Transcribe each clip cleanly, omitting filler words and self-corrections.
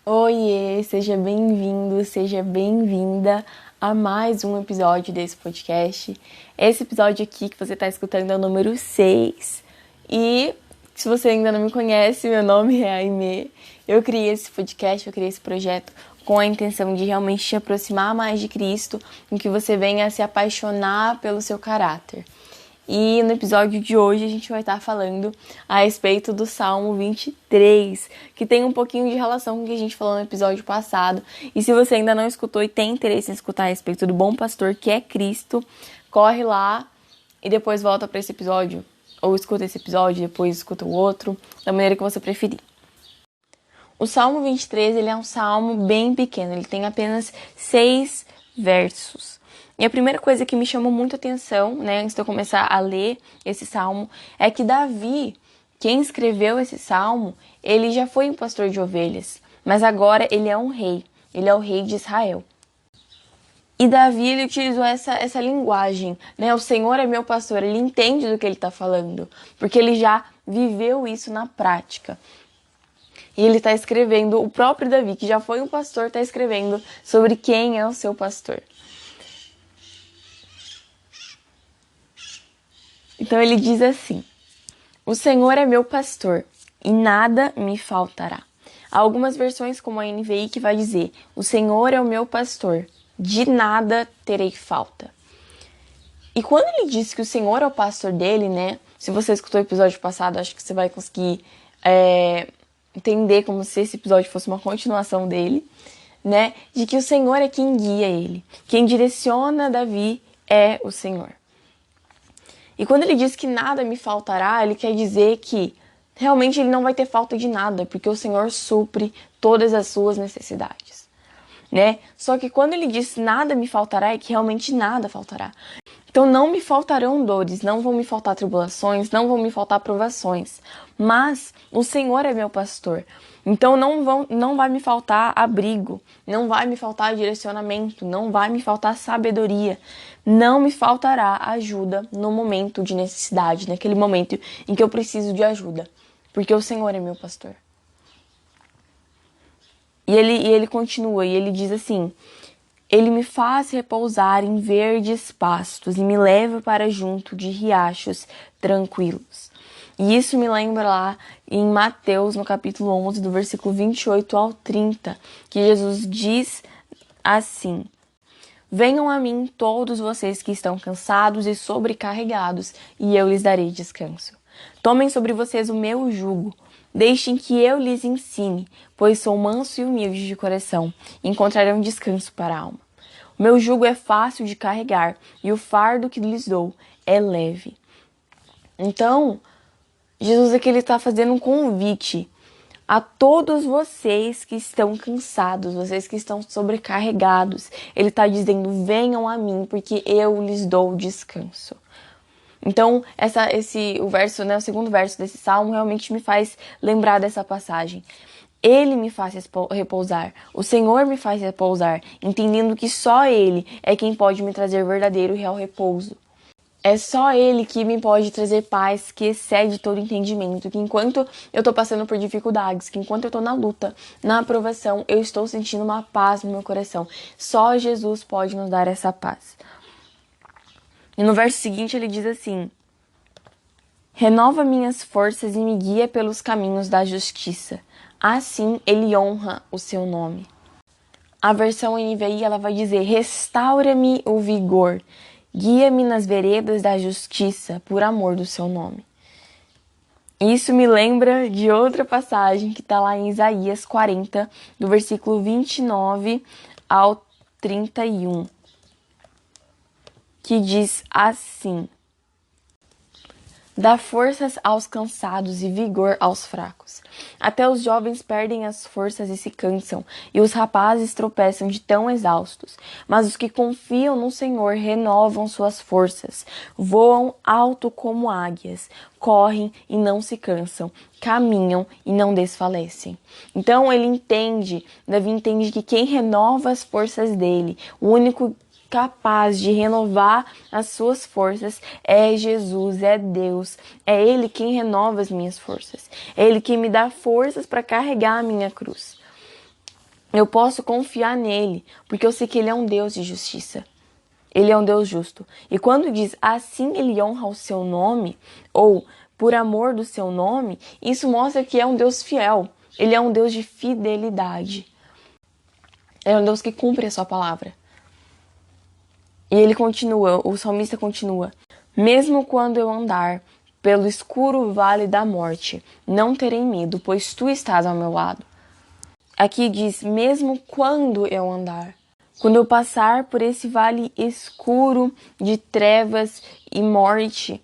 Oiê, seja bem-vindo, seja bem-vinda a mais um episódio desse podcast. Esse episódio aqui que você está escutando é o número 6. E se você ainda não me conhece, meu nome é Aimee. Eu criei esse podcast, eu criei esse projeto com a intenção de realmente te aproximar mais de Cristo, em que você venha a se apaixonar pelo seu caráter. E no episódio de hoje a gente vai estar falando a respeito do Salmo 23, que tem um pouquinho de relação com o que a gente falou no episódio passado. E se você ainda não escutou e tem interesse em escutar a respeito do bom pastor que é Cristo, corre lá e depois volta para esse episódio. Ou escuta esse episódio, depois escuta o outro, da maneira que você preferir. O Salmo 23, ele é um salmo bem pequeno, ele tem apenas 6 versos. E a primeira coisa que me chamou muito a atenção, né, antes de eu começar a ler esse salmo, é que Davi, quem escreveu esse salmo, ele já foi um pastor de ovelhas, mas agora ele é um rei, ele é o rei de Israel. E Davi, ele utilizou essa linguagem, né, o Senhor é meu pastor, ele entende do que ele está falando, porque ele já viveu isso na prática. E ele está escrevendo, o próprio Davi, que já foi um pastor, está escrevendo sobre quem é o seu pastor. Então ele diz assim: o Senhor é meu pastor e nada me faltará. Há algumas versões, como a NVI, que vai dizer: o Senhor é o meu pastor, de nada terei falta. E quando ele diz que o Senhor é o pastor dele, né? Se você escutou o episódio passado, acho que você vai conseguir entender como se esse episódio fosse uma continuação dele, né? De que o Senhor é quem guia ele. Quem direciona Davi é o Senhor. E quando ele diz que nada me faltará, ele quer dizer que realmente ele não vai ter falta de nada, porque o Senhor supre todas as suas necessidades, né? Só que quando ele diz nada me faltará, é que realmente nada faltará. Então não me faltarão dores, não vão me faltar tribulações, não vão me faltar provações, mas o Senhor é meu pastor. Então não vai me faltar abrigo, não vai me faltar direcionamento, não vai me faltar sabedoria, não me faltará ajuda no momento de necessidade, naquele momento em que eu preciso de ajuda, porque o Senhor é meu pastor. E ele continua, e ele diz assim: ele me faz repousar em verdes pastos e me leva para junto de riachos tranquilos. E isso me lembra lá em Mateus, no capítulo 11, do versículo 28 ao 30, que Jesus diz assim: venham a mim todos vocês que estão cansados e sobrecarregados, e eu lhes darei descanso. Tomem sobre vocês o meu jugo. Deixem que eu lhes ensine, pois sou manso e humilde de coração, e encontrarão descanso para a alma. O meu jugo é fácil de carregar, e o fardo que lhes dou é leve. Então, Jesus aqui está fazendo um convite a todos vocês que estão cansados, vocês que estão sobrecarregados. Ele está dizendo: venham a mim, porque eu lhes dou descanso. Então, o verso, né, o segundo verso desse salmo realmente me faz lembrar dessa passagem. Ele me faz repousar, o Senhor me faz repousar, entendendo que só Ele é quem pode me trazer verdadeiro e real repouso. É só Ele que me pode trazer paz que excede todo entendimento, que enquanto eu tô passando por dificuldades, que enquanto eu tô na luta, na aprovação, eu estou sentindo uma paz no meu coração. Só Jesus pode nos dar essa paz. E no verso seguinte ele diz assim: renova minhas forças e me guia pelos caminhos da justiça. Assim ele honra o seu nome. A versão NVI ela vai dizer: restaura-me o vigor, guia-me nas veredas da justiça, por amor do seu nome. Isso me lembra de outra passagem que está lá em Isaías 40, do versículo 29 ao 31, que diz assim: dá forças aos cansados e vigor aos fracos. Até os jovens perdem as forças e se cansam, e os rapazes tropeçam de tão exaustos. Mas os que confiam no Senhor renovam suas forças, voam alto como águias, correm e não se cansam, caminham e não desfalecem. Então Davi entende que quem renova as forças dele, o único capaz de renovar as suas forças é Jesus, é Deus. É Ele quem renova as minhas forças. É Ele quem me dá forças para carregar a minha cruz. Eu posso confiar nele, porque eu sei que ele é um Deus de justiça. Ele é um Deus justo. E quando diz assim ele honra o seu nome, ou por amor do seu nome, isso mostra que é um Deus fiel. Ele é um Deus de fidelidade. É um Deus que cumpre a sua palavra. E ele continua, o salmista continua: mesmo quando eu andar pelo escuro vale da morte, não terei medo, pois tu estás ao meu lado. Aqui diz, mesmo quando eu andar. Quando eu passar por esse vale escuro de trevas e morte,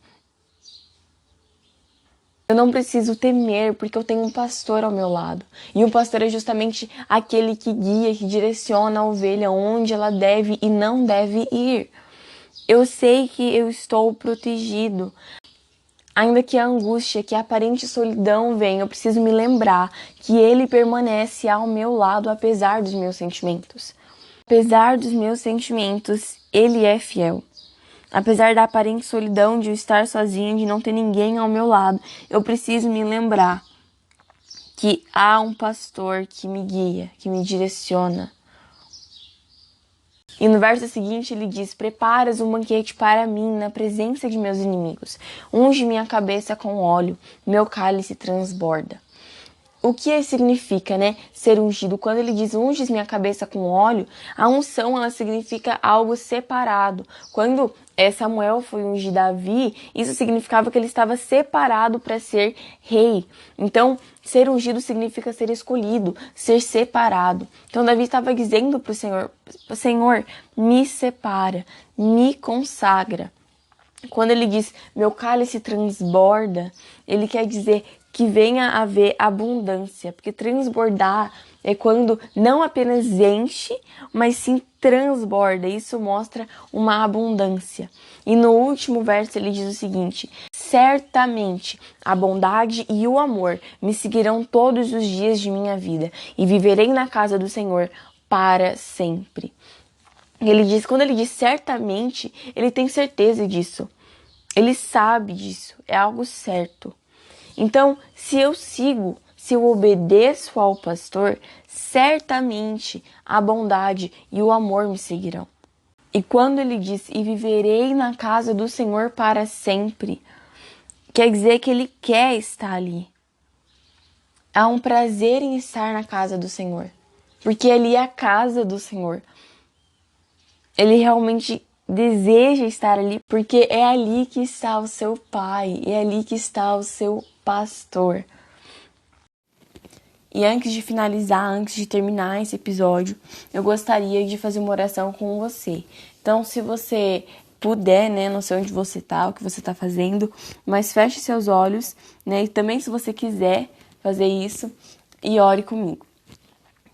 eu não preciso temer, porque eu tenho um pastor ao meu lado. E o pastor é justamente aquele que guia, que direciona a ovelha onde ela deve e não deve ir. Eu sei que eu estou protegido. Ainda que a angústia, que a aparente solidão venha, eu preciso me lembrar que ele permanece ao meu lado apesar dos meus sentimentos. Apesar dos meus sentimentos, ele é fiel. Apesar da aparente solidão de eu estar sozinha, de não ter ninguém ao meu lado, eu preciso me lembrar que há um pastor que me guia, que me direciona. E no verso seguinte ele diz: preparas um banquete para mim na presença de meus inimigos. Unge minha cabeça com óleo, meu cálice transborda. O que significa, ser ungido? Quando ele diz unges minha cabeça com óleo, a unção ela significa algo separado. Quando Samuel foi ungir Davi, isso significava que ele estava separado para ser rei. Então, ser ungido significa ser escolhido, ser separado. Então, Davi estava dizendo para o Senhor: Senhor, me separa, me consagra. Quando ele diz, meu cálice transborda, ele quer dizer que venha a haver abundância, porque transbordar é quando não apenas enche, mas sim transborda. Isso mostra uma abundância. E no último verso ele diz o seguinte: certamente a bondade e o amor me seguirão todos os dias de minha vida e viverei na casa do Senhor para sempre. Quando ele diz certamente, ele tem certeza disso. Ele sabe disso, é algo certo. Então, se eu obedeço ao pastor, certamente a bondade e o amor me seguirão. E quando ele diz, e viverei na casa do Senhor para sempre, quer dizer que ele quer estar ali. Há um prazer em estar na casa do Senhor, porque ali é a casa do Senhor. Ele realmente deseja estar ali, porque é ali que está o seu pai, é ali que está o seu pastor. E antes de finalizar, antes de terminar esse episódio, eu gostaria de fazer uma oração com você. Então, se você puder, não sei onde você está, o que você está fazendo, mas feche seus olhos, e também se você quiser fazer isso, e ore comigo.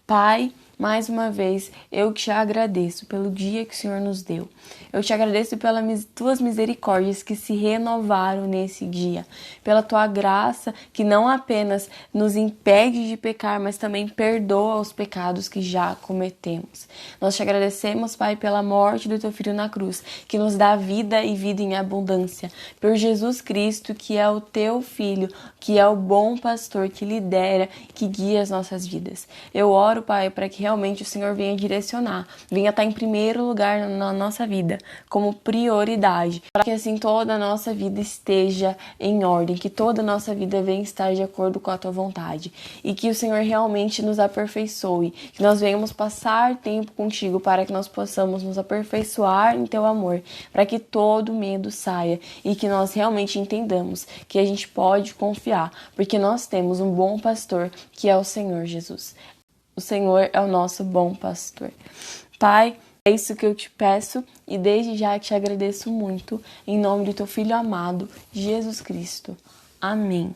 Pai, mais uma vez, eu te agradeço pelo dia que o Senhor nos deu. Eu te agradeço pelas tuas misericórdias que se renovaram nesse dia. Pela tua graça que não apenas nos impede de pecar, mas também perdoa os pecados que já cometemos. Nós te agradecemos, Pai, pela morte do teu Filho na cruz, que nos dá vida e vida em abundância. Por Jesus Cristo, que é o teu Filho, que é o bom pastor que lidera, que guia as nossas vidas. Eu oro, Pai, para que realmente o Senhor venha direcionar, venha estar em primeiro lugar na nossa vida, como prioridade, para que assim toda a nossa vida esteja em ordem, que toda a nossa vida venha estar de acordo com a tua vontade, e que o Senhor realmente nos aperfeiçoe, que nós venhamos passar tempo contigo para que nós possamos nos aperfeiçoar em teu amor, para que todo medo saia e que nós realmente entendamos que a gente pode confiar, porque nós temos um bom pastor que é o Senhor Jesus. O Senhor é o nosso bom pastor. Pai, é isso que eu te peço e desde já te agradeço muito, em nome do teu Filho amado, Jesus Cristo. Amém.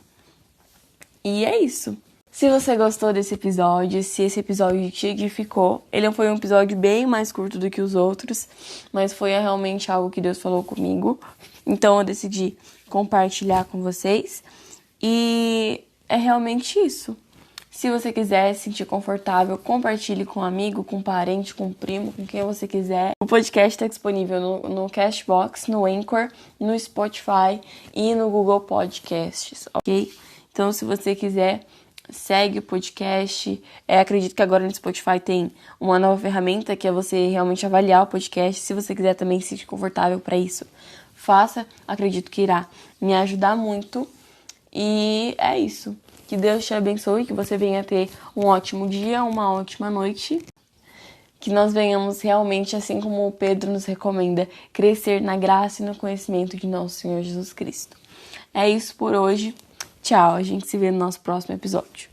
E é isso. Se você gostou desse episódio, se esse episódio te edificou, ele foi um episódio bem mais curto do que os outros, mas foi realmente algo que Deus falou comigo. Então eu decidi compartilhar com vocês e é realmente isso. Se você quiser se sentir confortável, compartilhe com um amigo, com um parente, com um primo, com quem você quiser. O podcast está disponível no Cashbox, no Anchor, no Spotify e no Google Podcasts, ok? Então, se você quiser, segue o podcast. Acredito que agora no Spotify tem uma nova ferramenta que é você realmente avaliar o podcast. Se você quiser também se sentir confortável para isso, faça. Acredito que irá me ajudar muito. E é isso. Que Deus te abençoe, que você venha ter um ótimo dia, uma ótima noite. Que nós venhamos realmente, assim como o Pedro nos recomenda, crescer na graça e no conhecimento de nosso Senhor Jesus Cristo. É isso por hoje. Tchau, a gente se vê no nosso próximo episódio.